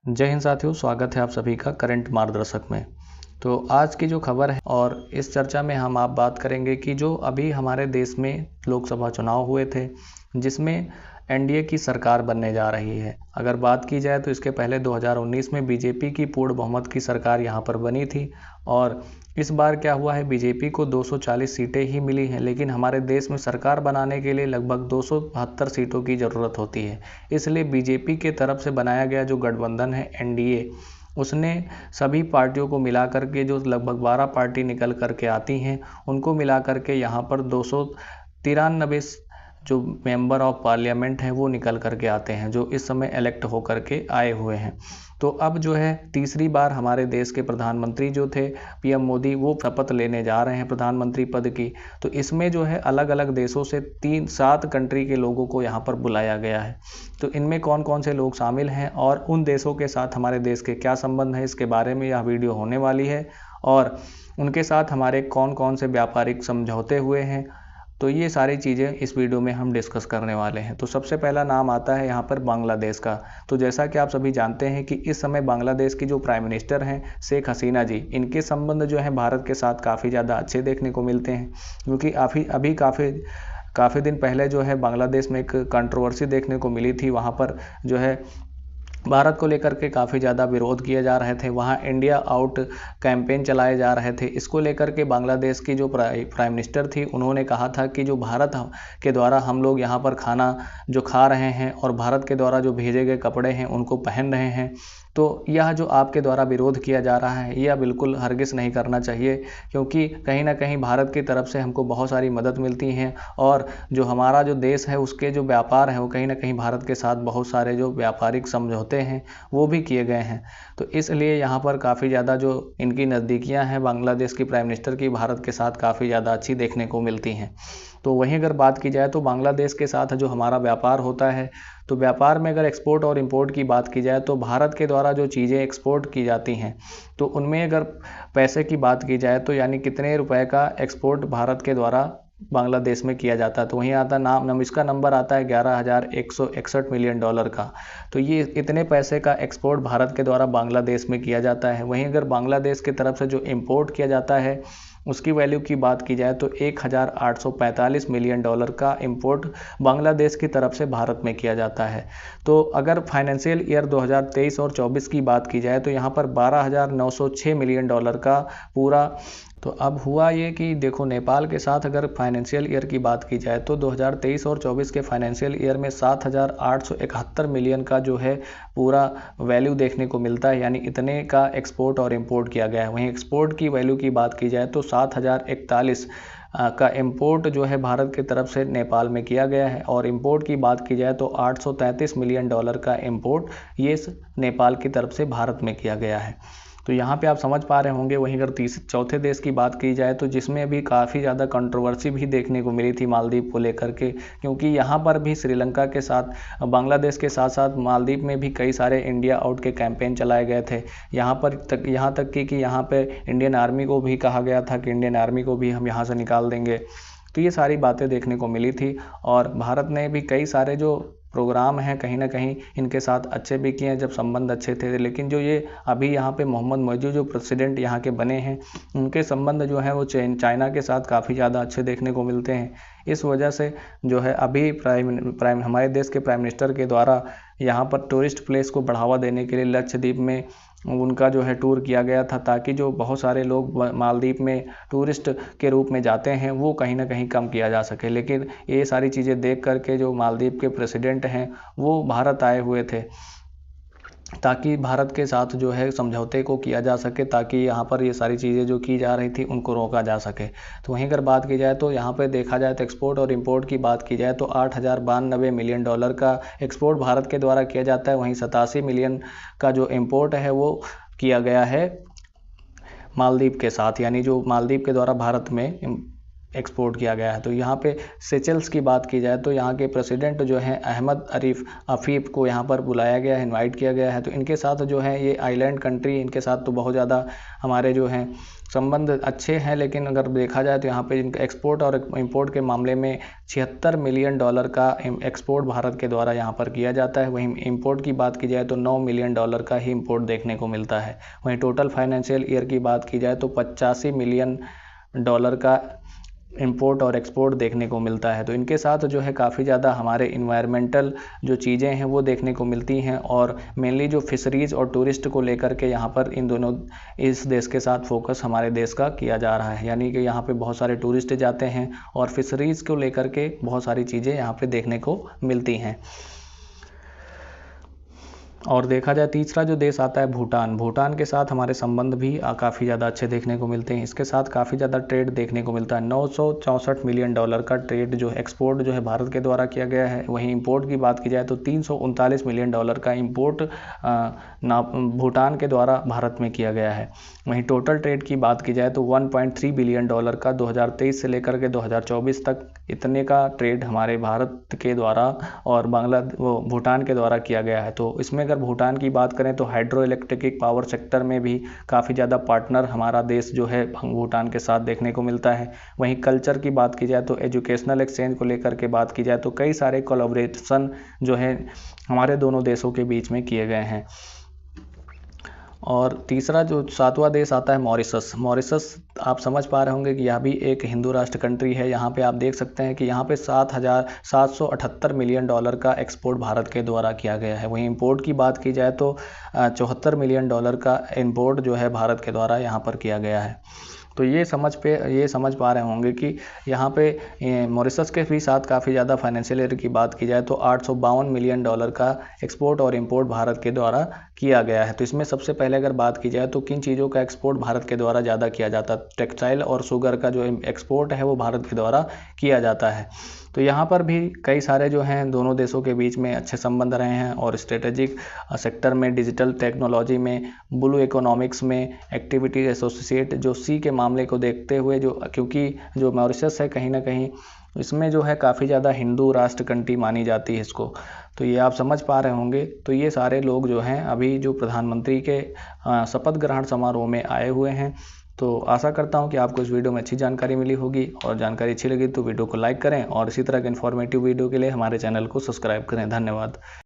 जय हिंद साथियों, स्वागत है आप सभी का करंट मार्गदर्शक में। तो आज की जो खबर है और इस चर्चा में हम आप बात करेंगे कि जो अभी हमारे देश में लोकसभा चुनाव हुए थे, जिसमें एनडीए की सरकार बनने जा रही है। अगर बात की जाए तो इसके पहले 2019 में बीजेपी की पूर्ण बहुमत की सरकार यहाँ पर बनी थी और इस बार क्या हुआ है, बीजेपी को 240 सीटें ही मिली हैं, लेकिन हमारे देश में सरकार बनाने के लिए लगभग 272 सीटों की ज़रूरत होती है। इसलिए बीजेपी के तरफ से बनाया गया जो गठबंधन है एनडीए, उसने सभी पार्टियों को मिला करके जो लगभग 12 पार्टी निकल करके आती हैं, उनको मिला करके यहाँ पर 293 जो मेंबर ऑफ पार्लियामेंट हैं वो निकल करके आते हैं, जो इस समय इलेक्ट होकर के आए हुए हैं। तो अब जो है तीसरी बार हमारे देश के प्रधानमंत्री जो थे पीएम मोदी, वो शपथ लेने जा रहे हैं प्रधानमंत्री पद की। तो इसमें जो है अलग अलग देशों से 7 कंट्री के लोगों को यहाँ पर बुलाया गया है। तो इनमें कौन कौन से लोग शामिल हैं और उन देशों के साथ हमारे देश के क्या संबंध है, इसके बारे में यह वीडियो होने वाली है। और उनके साथ हमारे कौन कौन से व्यापारिक समझौते हुए हैं, तो ये सारी चीज़ें इस वीडियो में हम डिस्कस करने वाले हैं। तो सबसे पहला नाम आता है यहाँ पर बांग्लादेश का। तो जैसा कि आप सभी जानते हैं कि इस समय बांग्लादेश की जो प्राइम मिनिस्टर हैं शेख हसीना जी, इनके संबंध जो है भारत के साथ काफ़ी ज़्यादा अच्छे देखने को मिलते हैं, क्योंकि अभी काफ़ी दिन पहले जो है बांग्लादेश में एक कंट्रोवर्सी देखने को मिली थी। वहाँ पर जो है भारत को लेकर के काफ़ी ज़्यादा विरोध किए जा रहे थे, वहाँ इंडिया आउट कैंपेन चलाए जा रहे थे। इसको लेकर के बांग्लादेश की जो प्राइम मिनिस्टर थी, उन्होंने कहा था कि जो भारत के द्वारा हम लोग यहाँ पर खाना जो खा रहे हैं और भारत के द्वारा जो भेजे गए कपड़े हैं उनको पहन रहे हैं, तो यह जो आपके द्वारा विरोध किया जा रहा है यह बिल्कुल हरगिज़ नहीं करना चाहिए, क्योंकि कहीं ना कहीं भारत की तरफ से हमको बहुत सारी मदद मिलती हैं और जो हमारा जो देश है उसके जो व्यापार है वो कहीं ना कहीं भारत के साथ बहुत सारे जो व्यापारिक समझौते हैं वो भी किए गए हैं। तो इसलिए यहाँ पर काफ़ी ज़्यादा जो इनकी नज़दीकियाँ हैं बांग्लादेश की प्राइम मिनिस्टर की, भारत के साथ काफ़ी ज़्यादा अच्छी देखने को मिलती हैं। तो वहीं अगर बात की जाए तो बांग्लादेश के साथ जो हमारा व्यापार होता है, तो व्यापार में अगर एक्सपोर्ट और इंपोर्ट की बात की जाए तो भारत के द्वारा जो चीज़ें एक्सपोर्ट की जाती हैं, तो उनमें अगर पैसे की बात की जाए तो यानी कितने रुपए का एक्सपोर्ट भारत के द्वारा बांग्लादेश में किया जाता है, तो वहीं आता इसका नंबर आता है $11,161 मिलियन का। तो ये इतने पैसे का एक्सपोर्ट भारत के द्वारा बांग्लादेश में किया जाता है। वहीं अगर बांग्लादेश की तरफ से जो इंपोर्ट किया जाता है उसकी वैल्यू की बात की जाए तो $1,845 मिलियन का इंपोर्ट बांग्लादेश की तरफ से भारत में किया जाता है। तो अगर फाइनेंशियल ईयर 2023 और 24 की बात की जाए तो यहाँ पर $12,906 मिलियन का पूरा। तो अब हुआ ये कि देखो, नेपाल के साथ अगर फाइनेंशियल ईयर की बात की जाए तो 2023 और 24 के फाइनेंशियल ईयर में 7,871 मिलियन का जो है पूरा वैल्यू देखने को मिलता है, यानी इतने का एक्सपोर्ट और इंपोर्ट किया गया है। वहीं एक्सपोर्ट की वैल्यू की बात की जाए तो 7,041 का इंपोर्ट जो है भारत की तरफ से नेपाल में किया गया है, और इंपोर्ट की बात की जाए तो $833 मिलियन का इंपोर्ट ये नेपाल की तरफ से भारत में किया गया है। तो यहाँ पे आप समझ पा रहे होंगे। वहीं अगर चौथे देश की बात की जाए तो जिसमें भी काफ़ी ज़्यादा कंट्रोवर्सी भी देखने को मिली थी मालदीव को लेकर के, क्योंकि यहाँ पर भी श्रीलंका के साथ बांग्लादेश के साथ साथ मालदीव में भी कई सारे इंडिया आउट के कैंपेन चलाए गए थे। यहाँ तक कि यहाँ पे इंडियन आर्मी को भी कहा गया था कि इंडियन आर्मी को भी हम यहाँ से निकाल देंगे। तो ये सारी बातें देखने को मिली थी और भारत ने भी कई सारे जो प्रोग्राम हैं कहीं ना कहीं इनके साथ अच्छे भी किए हैं जब संबंध अच्छे थे। लेकिन जो ये अभी यहाँ पे मोहम्मद मोइज़ी जो प्रेसिडेंट यहाँ के बने हैं, उनके संबंध जो है वो चाइना के साथ काफ़ी ज़्यादा अच्छे देखने को मिलते हैं। इस वजह से जो है अभी हमारे देश के प्राइम मिनिस्टर के द्वारा यहाँ पर टूरिस्ट प्लेस को बढ़ावा देने के लिए लक्षद्वीप में उनका जो है टूर किया गया था, ताकि जो बहुत सारे लोग मालदीव में टूरिस्ट के रूप में जाते हैं वो कहीं ना कहीं कम किया जा सके। लेकिन ये सारी चीज़ें देख करके जो मालदीव के प्रेसिडेंट हैं वो भारत आए हुए थे, ताकि भारत के साथ जो है समझौते को किया जा सके, ताकि यहाँ पर ये सारी चीज़ें जो की जा रही थी उनको रोका जा सके। तो वहीं अगर बात की जाए तो यहाँ पर देखा जाए तो एक्सपोर्ट और इंपोर्ट की बात की जाए तो $8,092 मिलियन का एक्सपोर्ट भारत के द्वारा किया जाता है। वहीं 87 मिलियन का जो इंपोर्ट है वो किया गया है मालदीव के साथ, यानी जो मालदीव के द्वारा भारत में एक्सपोर्ट किया गया है। तो यहाँ पे सेचेल्स की बात की जाए तो यहाँ के प्रेसिडेंट जो हैं अहमद अफीफ को यहाँ पर बुलाया गया है, इनवाइट किया गया है। तो इनके साथ जो है ये आइलैंड कंट्री, इनके साथ तो बहुत ज़्यादा हमारे जो हैं संबंध अच्छे हैं, लेकिन अगर देखा जाए तो यहाँ पे इनका एक्सपोर्ट और इंपोर्ट के मामले में $76 मिलियन का एक्सपोर्ट भारत के द्वारा यहाँ पर किया जाता है। वहीं इंपोर्ट की बात की जाए तो $9 मिलियन का ही इंपोर्ट देखने को मिलता है। वहीं टोटल फाइनेंशियल ईयर की बात की जाए तो $85 मिलियन का इंपोर्ट और एक्सपोर्ट देखने को मिलता है। तो इनके साथ जो है काफ़ी ज़्यादा हमारे इन्वायरमेंटल जो चीज़ें हैं वो देखने को मिलती हैं, और मेनली जो फिशरीज़ और टूरिस्ट को लेकर के यहाँ पर इन दोनों इस देश के साथ फोकस हमारे देश का किया जा रहा है। यानी कि यहाँ पे बहुत सारे टूरिस्ट जाते हैं और फिशरीज़ को लेकर के बहुत सारी चीज़ें यहाँ पे देखने को मिलती हैं। और देखा जाए तीसरा जो देश आता है भूटान। भूटान के साथ हमारे संबंध भी काफ़ी ज़्यादा अच्छे देखने को मिलते हैं। इसके साथ काफ़ी ज़्यादा ट्रेड देखने को मिलता है। $964 मिलियन का ट्रेड जो एक्सपोर्ट जो है भारत के द्वारा किया गया है। वहीं इंपोर्ट की बात की जाए तो $339 मिलियन का इंपोर्ट भूटान के द्वारा भारत में किया गया है। वहीं टोटल ट्रेड की बात की जाए तो $1.3 बिलियन का 2023 से लेकर के 2024 तक इतने का ट्रेड हमारे भारत के द्वारा और भूटान के द्वारा किया गया है। तो इसमें अगर भूटान की बात करें तो हाइड्रो इलेक्ट्रिक पावर सेक्टर में भी काफ़ी ज़्यादा पार्टनर हमारा देश जो है भूटान के साथ देखने को मिलता है। वहीं कल्चर की बात की जाए तो एजुकेशनल एक्सचेंज को लेकर के बात की जाए तो कई सारे कोलैबोरेशन जो है हमारे दोनों देशों के बीच में किए गए हैं। और तीसरा जो सातवां देश आता है मॉरिशस। मॉरिशस आप समझ पा रहे होंगे कि यह भी एक हिंदू राष्ट्र कंट्री है। यहाँ पे आप देख सकते हैं कि यहाँ पे $7,778 मिलियन का एक्सपोर्ट भारत के द्वारा किया गया है। वहीं इंपोर्ट की बात की जाए तो $74 मिलियन का इंपोर्ट जो है भारत के द्वारा यहाँ पर किया गया है। तो ये समझ पा रहे होंगे कि यहाँ पे मॉरिशस के भी साथ काफ़ी ज़्यादा फाइनेंशियल ईयर की बात की जाए तो $852 मिलियन का एक्सपोर्ट और इंपोर्ट भारत के द्वारा किया गया है। तो इसमें सबसे पहले अगर बात की जाए तो किन चीज़ों का एक्सपोर्ट भारत के द्वारा ज़्यादा किया जाता है, टेक्सटाइल और शुगर का जो एक्सपोर्ट है वो भारत के द्वारा किया जाता है। तो यहाँ पर भी कई सारे जो हैं दोनों देशों के बीच में अच्छे संबंध रहे हैं, और स्ट्रेटेजिक सेक्टर में, डिजिटल टेक्नोलॉजी में, ब्लू इकोनॉमिक्स में, एक्टिविटी एसोसिएट जो सी के मामले को देखते हुए क्योंकि जो मॉरिशस है कहीं ना कहीं इसमें जो है काफ़ी ज़्यादा हिंदू राष्ट्र कंट्री मानी जाती है इसको। तो ये आप समझ पा रहे होंगे। तो ये सारे लोग जो हैं अभी जो प्रधानमंत्री के शपथ ग्रहण समारोह में आए हुए हैं। तो आशा करता हूं कि आपको इस वीडियो में अच्छी जानकारी मिली होगी, और जानकारी अच्छी लगी तो वीडियो को लाइक करें, और इसी तरह के इन्फॉर्मेटिव वीडियो के लिए हमारे चैनल को सब्सक्राइब करें। धन्यवाद।